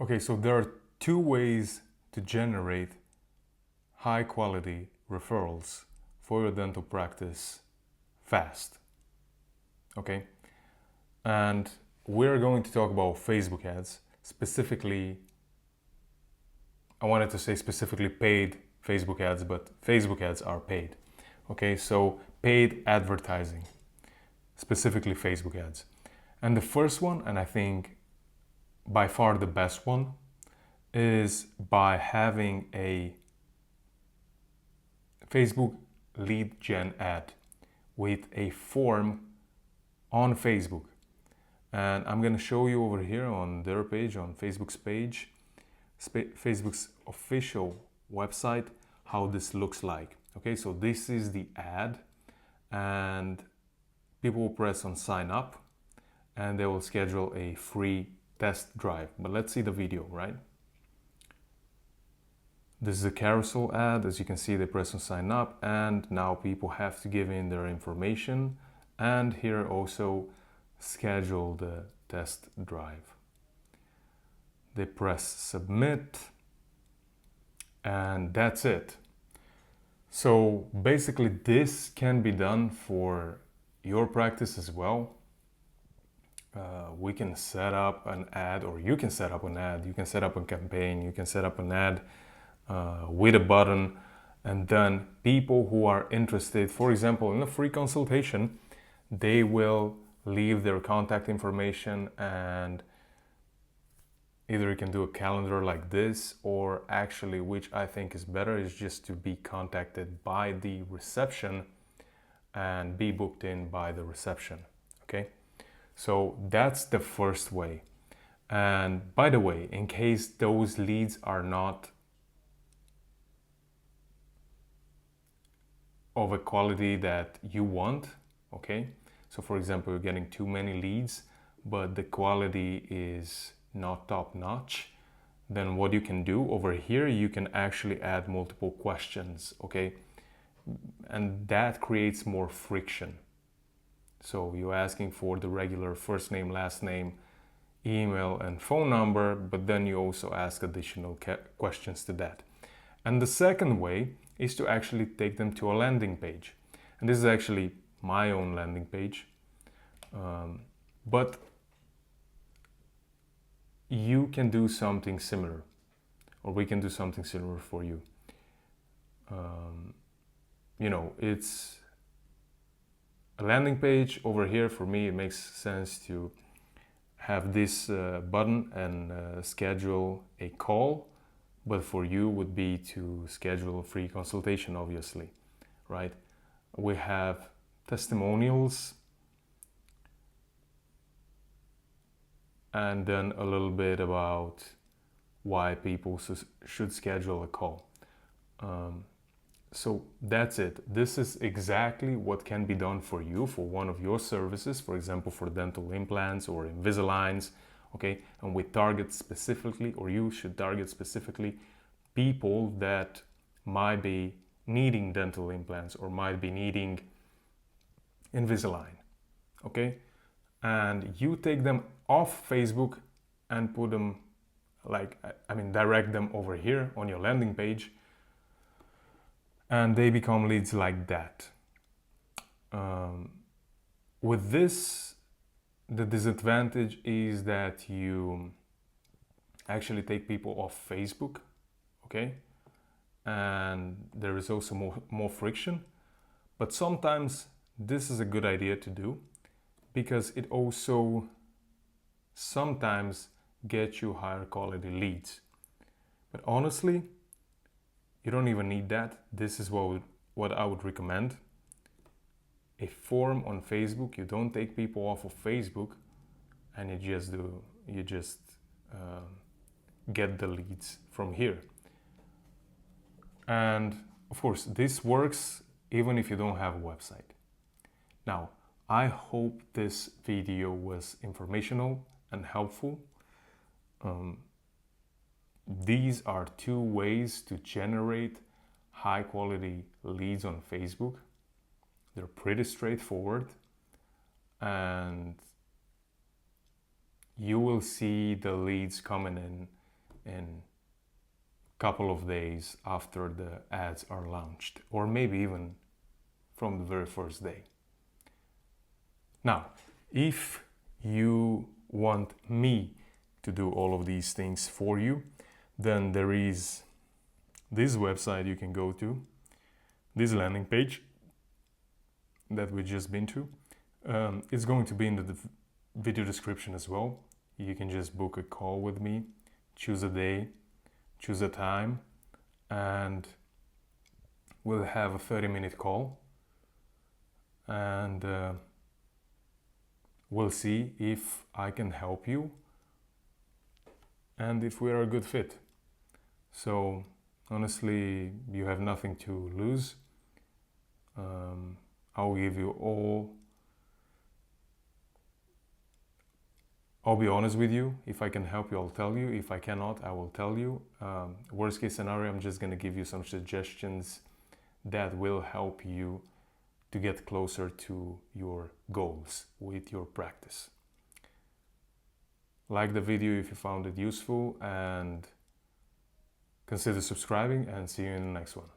Okay, so there are two ways to generate high quality referrals for your dental practice fast. Okay, and we're going to talk about Facebook ads, specifically. I wanted to say specifically paid Facebook ads, but Facebook ads are paid. Okay, so paid advertising, specifically Facebook ads. And the first one, and I think by far the best one, is by having a Facebook lead gen ad with a form on Facebook. And I'm going to show you over here on their page, on Facebook's page, Facebook's official website, how this looks like. Okay, so this is the ad, and people will press on sign up and they will schedule a free test drive. But let's see the video, right? This is a carousel ad. As you can see, they press on sign up and now people have to give in their information, and here also schedule the test drive. They press submit and that's it. So basically this can be done for your practice as well. We can set up an ad, or you can set up an ad, you can set up a campaign, you can set up an ad with a button, and then people who are interested, for example, in a free consultation, they will leave their contact information, and either you can do a calendar like this, or actually, which I think is better, is just to be contacted by the reception and be booked in by the reception. Okay, so that's the first way. And by the way, in case those leads are not of a quality that you want, okay, so for example, you're getting too many leads but the quality is not top notch, then what you can do over here, you can actually add multiple questions, okay, and that creates more friction. So you're asking for the regular first name, last name, email and phone number, but then you also ask additional questions to that. And the second way is to actually take them to a landing page. And this is actually my own landing page. But you can do something similar, or we can do something similar for you. You know, it's a landing page. Over here, for me, it makes sense to have this button and schedule a call, but for you would be to schedule a free consultation, obviously, right? We have testimonials, and then a little bit about why people should schedule a call. So that's it. This is exactly what can be done for you for one of your services, for example, for dental implants or Invisaligns, okay? And we target specifically, or you should target specifically, people that might be needing dental implants or might be needing Invisalign, okay? And you take them off Facebook and put them, direct them over here on your landing page, and they become leads like that. With this, the disadvantage is that you actually take people off Facebook, okay? And there is also more friction, but sometimes this is a good idea to do, because it also sometimes gets you higher quality leads. But honestly, you don't even need that. This is what I would recommend. A form on Facebook. You don't take people off of Facebook, and you just get the leads from here. And of course, this works even if you don't have a website. Now, I hope this video was informational and helpful. These are two ways to generate high quality leads on Facebook. They're pretty straightforward, and you will see the leads coming in in a couple of days after the ads are launched, or maybe even from the very first day. Now, if you want me to do all of these things for you, then there is this website you can go to, this landing page that we've just been to. It's going to be in the video description as well. You can just book a call with me, choose a day, choose a time, and we'll have a 30-minute call, and we'll see if I can help you and if we're a good fit. So honestly, you have nothing to lose. I'll give you all. I'll be honest with you. If I can help you, I'll tell you. If I cannot, I will tell you. Worst case scenario, I'm just gonna give you some suggestions that will help you to get closer to your goals with your practice. Like the video if you found it useful, and consider subscribing, and see you in the next one.